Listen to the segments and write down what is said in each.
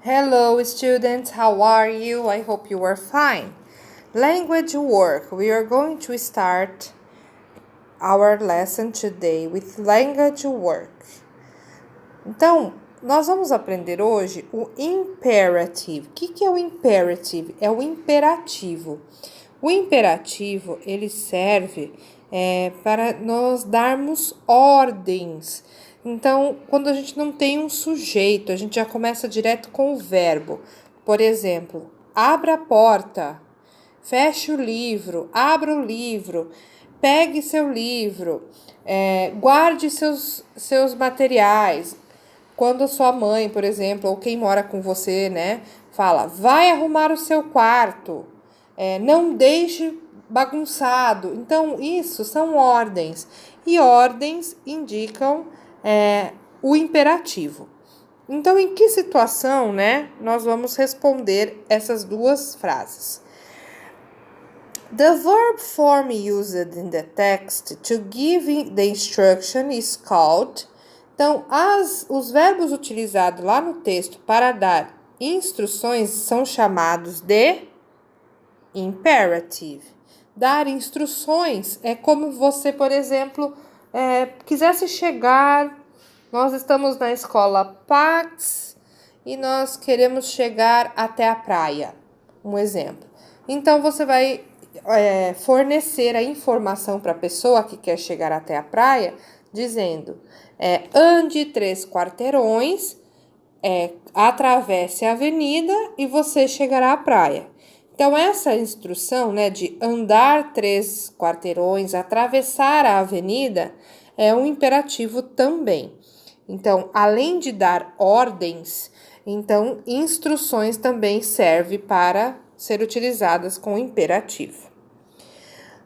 Hello students, how are you? I hope you are fine. Language work. We are going to start our lesson today with language work. Então, nós vamos aprender hoje o imperative. O que é o imperative? É o imperativo. O imperativo, ele serve para nós darmos ordens. Então, quando a gente não tem um sujeito, a gente já começa direto com o verbo. Por exemplo, abra a porta, feche o livro, abra o livro, pegue seu livro, guarde seus materiais. Quando a sua mãe, por exemplo, ou quem mora com você, fala, vai arrumar o seu quarto, não deixe bagunçado. Então, isso são ordens. E ordens indicam o imperativo. Então, em que situação, nós vamos responder essas duas frases? The verb form used in the text to give the instruction is called. Então, os verbos utilizados lá no texto para dar instruções são chamados de imperative. Dar instruções é como você, por exemplo, quisesse chegar, nós estamos na escola Pax e nós queremos chegar até a praia, um exemplo. Então, você vai fornecer a informação para a pessoa que quer chegar até a praia, dizendo, ande 3 quarteirões, atravesse a avenida e você chegará à praia. Então, essa instrução, de andar 3 quarteirões, atravessar a avenida, é um imperativo também. Então, além de dar ordens, então, instruções também servem para ser utilizadas com imperativo.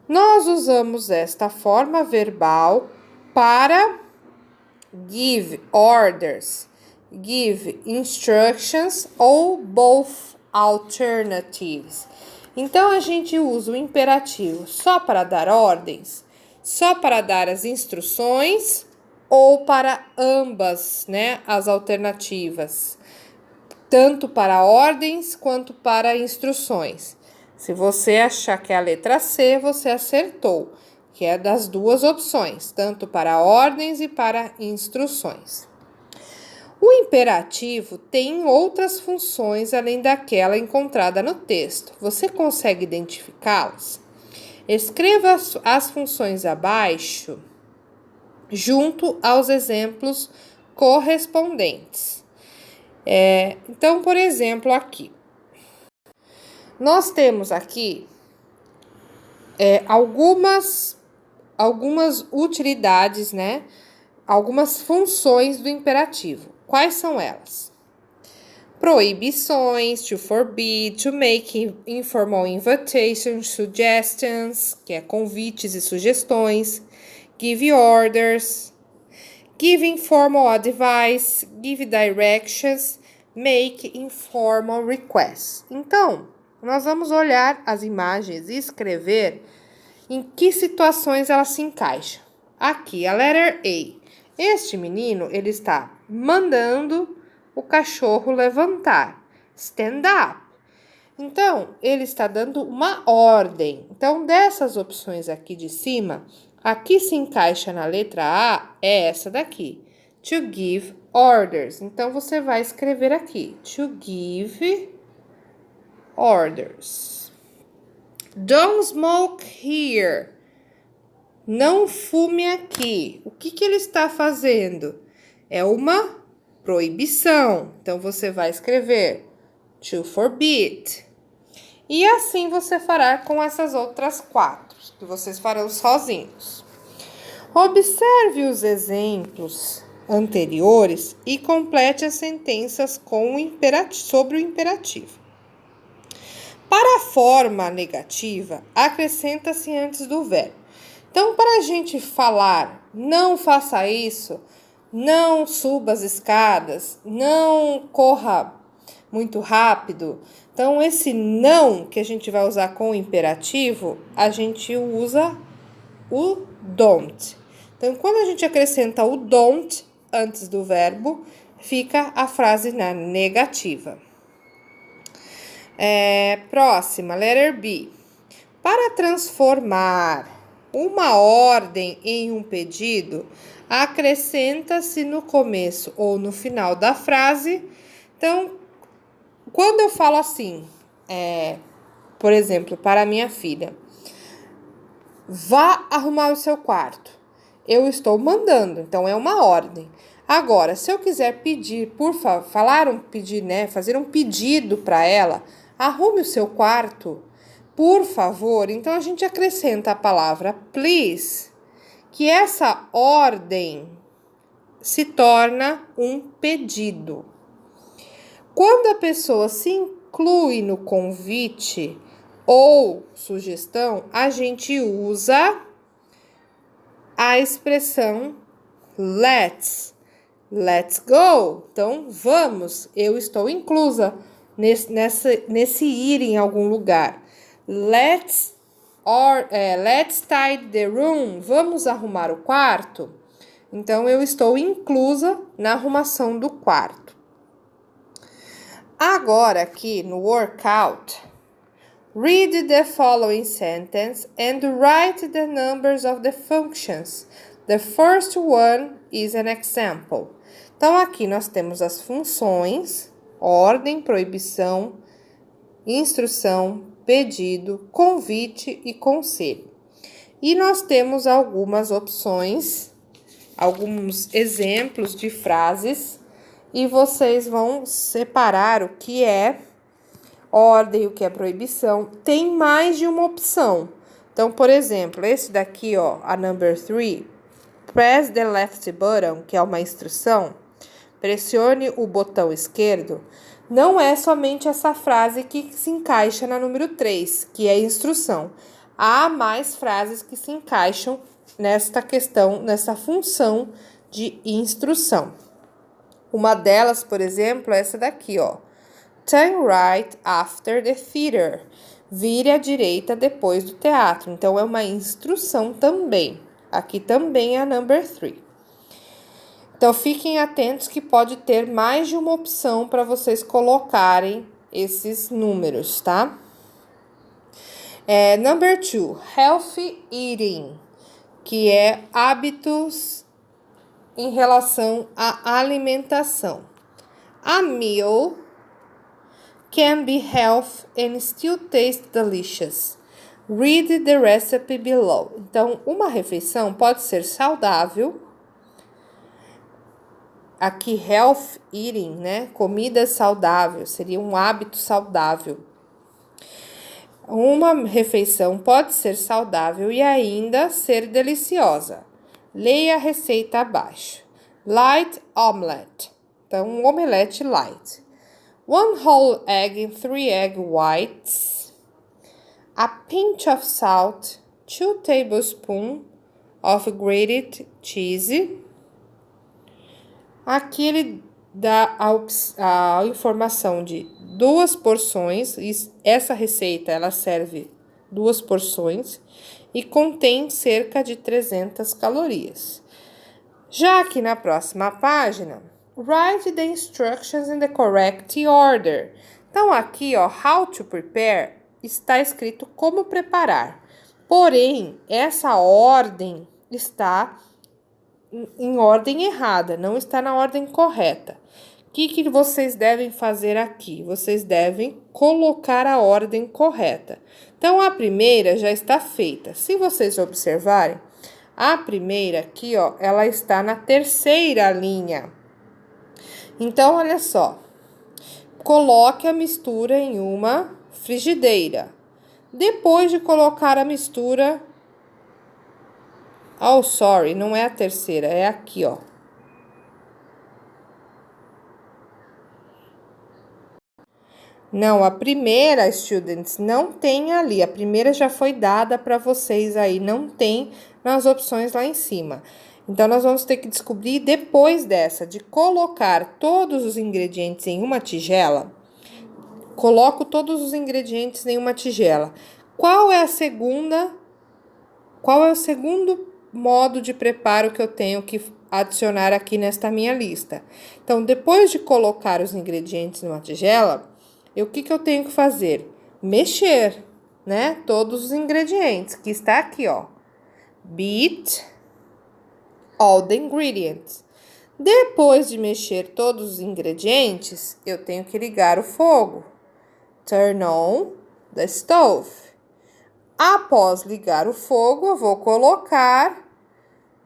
Nós usamos esta forma verbal para give orders, give instructions ou both alternatives. Então, a gente usa o imperativo só para dar ordens, só para dar as instruções ou para ambas, as alternativas, tanto para ordens quanto para instruções. Se você achar que é a letra C, você acertou, que é das duas opções, tanto para ordens e para instruções. O imperativo tem outras funções além daquela encontrada no texto. Você consegue identificá-las? Escreva as funções abaixo, junto aos exemplos correspondentes. Então, por exemplo, aqui. Nós temos aqui algumas utilidades, algumas funções do imperativo. Quais são elas? Proibições, to forbid, to make informal invitations, suggestions, que é convites e sugestões, give orders, give informal advice, give directions, make informal requests. Então, nós vamos olhar as imagens e escrever em que situações elas se encaixam. Aqui, a letter A. Este menino, ele está mandando o cachorro levantar. Stand up. Então, ele está dando uma ordem. Então, dessas opções aqui de cima, a que se encaixa na letra A é essa daqui. To give orders. Então, você vai escrever aqui. To give orders. Don't smoke here. Não fume aqui. O que ele está fazendo? É uma proibição. Então, você vai escrever to forbid. E assim você fará com essas outras 4, que vocês farão sozinhos. Observe os exemplos anteriores e complete as sentenças com sobre o imperativo. Para a forma negativa, acrescenta-se antes do verbo. Então, para a gente falar, não faça isso, não suba as escadas, não corra muito rápido. Então, esse não que a gente vai usar com o imperativo, a gente usa o don't. Então, quando a gente acrescenta o don't antes do verbo, fica a frase na negativa. Próxima, letter B. Para transformar uma ordem em um pedido, acrescenta-se no começo ou no final da frase. Então, quando eu falo assim, por exemplo, para minha filha, vá arrumar o seu quarto. Eu estou mandando, então é uma ordem. Agora, se eu quiser pedir, por favor, fazer um pedido para ela, arrume o seu quarto, por favor. Então a gente acrescenta a palavra please, que essa ordem se torna um pedido. Quando a pessoa se inclui no convite ou sugestão, a gente usa a expressão let's go. Então, vamos, eu estou inclusa nesse ir em algum lugar. Let's tidy the room. Vamos arrumar o quarto? Então, eu estou inclusa na arrumação do quarto. Agora, aqui no workout, read the following sentence and write the numbers of the functions. The first one is an example. Então, aqui nós temos as funções, ordem, proibição, instrução, pedido, convite e conselho. E nós temos algumas opções, alguns exemplos de frases, e vocês vão separar o que é ordem, o que é proibição. Tem mais de uma opção. Então, por exemplo, esse daqui, a number 3, press the left button, que é uma instrução, pressione o botão esquerdo, não é somente essa frase que se encaixa na número 3, que é instrução. Há mais frases que se encaixam nesta questão, nessa função de instrução. Uma delas, por exemplo, é essa daqui, Turn right after the theater. Vire à direita depois do teatro. Então, é uma instrução também. Aqui também é a number 3. Então, fiquem atentos que pode ter mais de uma opção para vocês colocarem esses números, tá? Number 2, healthy eating, que é hábitos em relação à alimentação. A meal can be healthy and still taste delicious. Read the recipe below. Então, uma refeição pode ser saudável. Aqui, health eating, né? Comida saudável, seria um hábito saudável. Uma refeição pode ser saudável e ainda ser deliciosa. Leia a receita abaixo. Light omelette. Então, um omelete light. 1 whole egg and 3 egg whites. A pinch of salt. 2 tablespoons of grated cheese. Aqui ele dá a informação de 2 porções. Essa receita ela serve 2 porções e contém cerca de 300 calorias. Já aqui na próxima página, write the instructions in the correct order. Então aqui, how to prepare, está escrito como preparar. Porém, essa ordem está em ordem errada, não está na ordem correta. O que vocês devem fazer aqui? Vocês devem colocar a ordem correta. Então, a primeira já está feita. Se vocês observarem, a primeira aqui, ela está na terceira linha. Então, olha só. Coloque a mistura em uma frigideira. Depois de colocar a mistura... Oh, sorry, não é a terceira, é aqui, Não, a primeira, students, não tem ali. A primeira já foi dada para vocês aí, não tem nas opções lá em cima. Então, nós vamos ter que descobrir depois dessa, de colocar todos os ingredientes em uma tigela. Coloco todos os ingredientes em uma tigela. Qual é o segundo modo de preparo que eu tenho que adicionar aqui nesta minha lista? Então, depois de colocar os ingredientes numa tigela, E o que eu tenho que fazer? Mexer, né? Todos os ingredientes, que está aqui, ó. Beat all the ingredients. Depois de mexer todos os ingredientes, eu tenho que ligar o fogo. Turn on the stove. Após ligar o fogo, eu vou colocar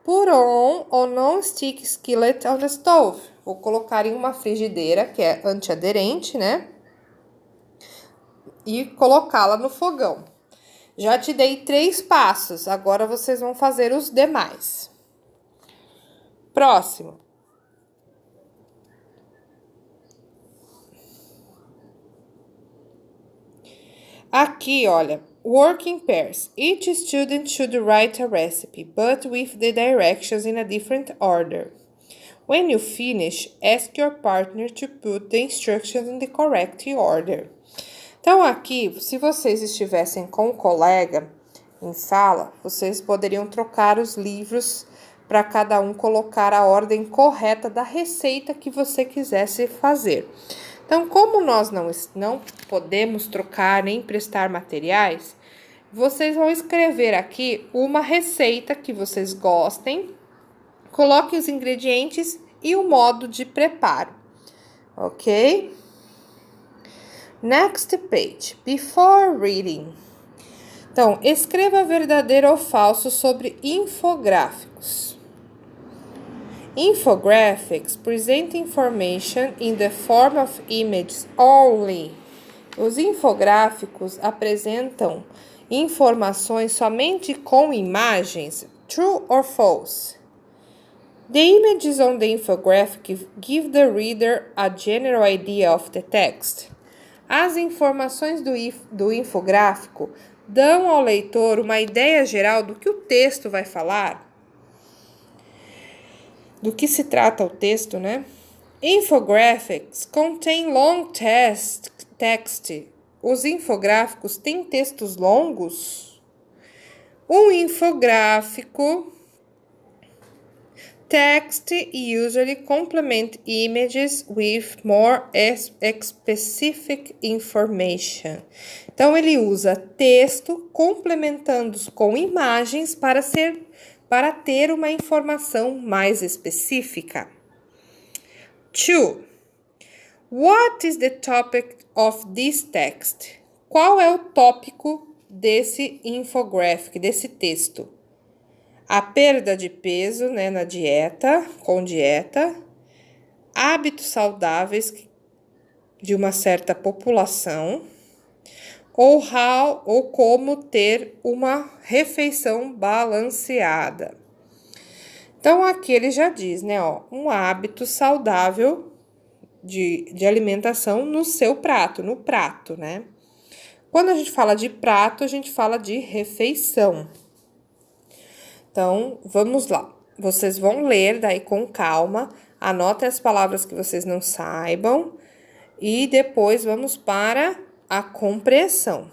put on or non-stick skillet on the stove. Vou colocar em uma frigideira, que é antiaderente, né? E colocá-la no fogão. Já te dei 3 passos, agora vocês vão fazer os demais. Próximo. Aqui, olha, work in pairs. Each student should write a recipe, but with the directions in a different order. When you finish, ask your partner to put the instructions in the correct order. Então, aqui, se vocês estivessem com um colega em sala, vocês poderiam trocar os livros para cada um colocar a ordem correta da receita que você quisesse fazer. Então, como nós não podemos trocar nem emprestar materiais, vocês vão escrever aqui uma receita que vocês gostem, coloquem os ingredientes e o modo de preparo, ok? Next page. Before reading. Então, escreva verdadeiro ou falso sobre infográficos. Infographics present information in the form of images only. Os infográficos apresentam informações somente com imagens. True or false? The images on the infographic give the reader a general idea of the text. As informações do infográfico dão ao leitor uma ideia geral do que o texto vai falar. Do que se trata o texto, né? Infographics contain long text. Os infográficos têm textos longos? Um infográfico text usually complement images with more specific information. Então, ele usa texto complementando com imagens para ter uma informação mais específica. 2. What is the topic of this text? Qual é o tópico desse infographic, desse texto? A perda de peso, né, na dieta, com dieta, hábitos saudáveis de uma certa população, ou como ter uma refeição balanceada. Então, aqui ele já diz, né, ó, um hábito saudável de alimentação no seu prato, no prato, né? Quando a gente fala de prato, a gente fala de refeição. Então, vamos lá. Vocês vão ler daí com calma, anotem as palavras que vocês não saibam e depois vamos para a compreensão.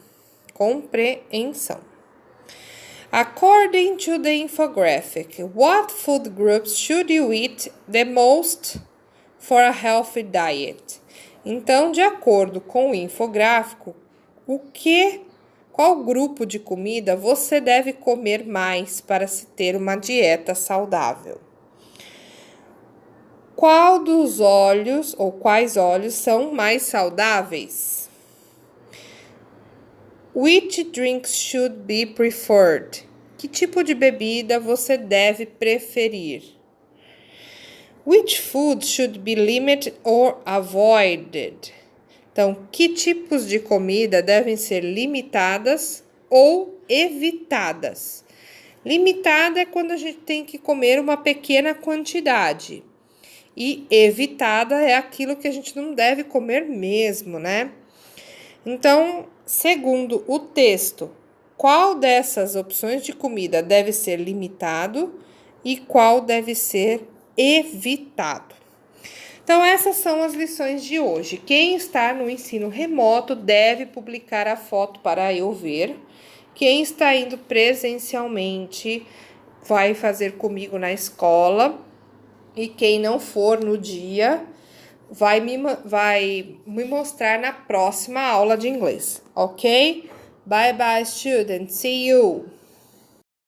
According to the infographic, what food groups should you eat the most for a healthy diet? Então, de acordo com o infográfico, qual grupo de comida você deve comer mais para se ter uma dieta saudável? Quais óleos são mais saudáveis? Which drinks should be preferred? Que tipo de bebida você deve preferir? Which foods should be limited or avoided? Então, que tipos de comida devem ser limitadas ou evitadas? Limitada é quando a gente tem que comer uma pequena quantidade. E evitada é aquilo que a gente não deve comer mesmo, né? Então, segundo o texto, qual dessas opções de comida deve ser limitado e qual deve ser evitado? Então, essas são as lições de hoje. Quem está no ensino remoto deve publicar a foto para eu ver. Quem está indo presencialmente vai fazer comigo na escola. E quem não for no dia, vai me mostrar na próxima aula de inglês, ok? Bye bye, students. See you!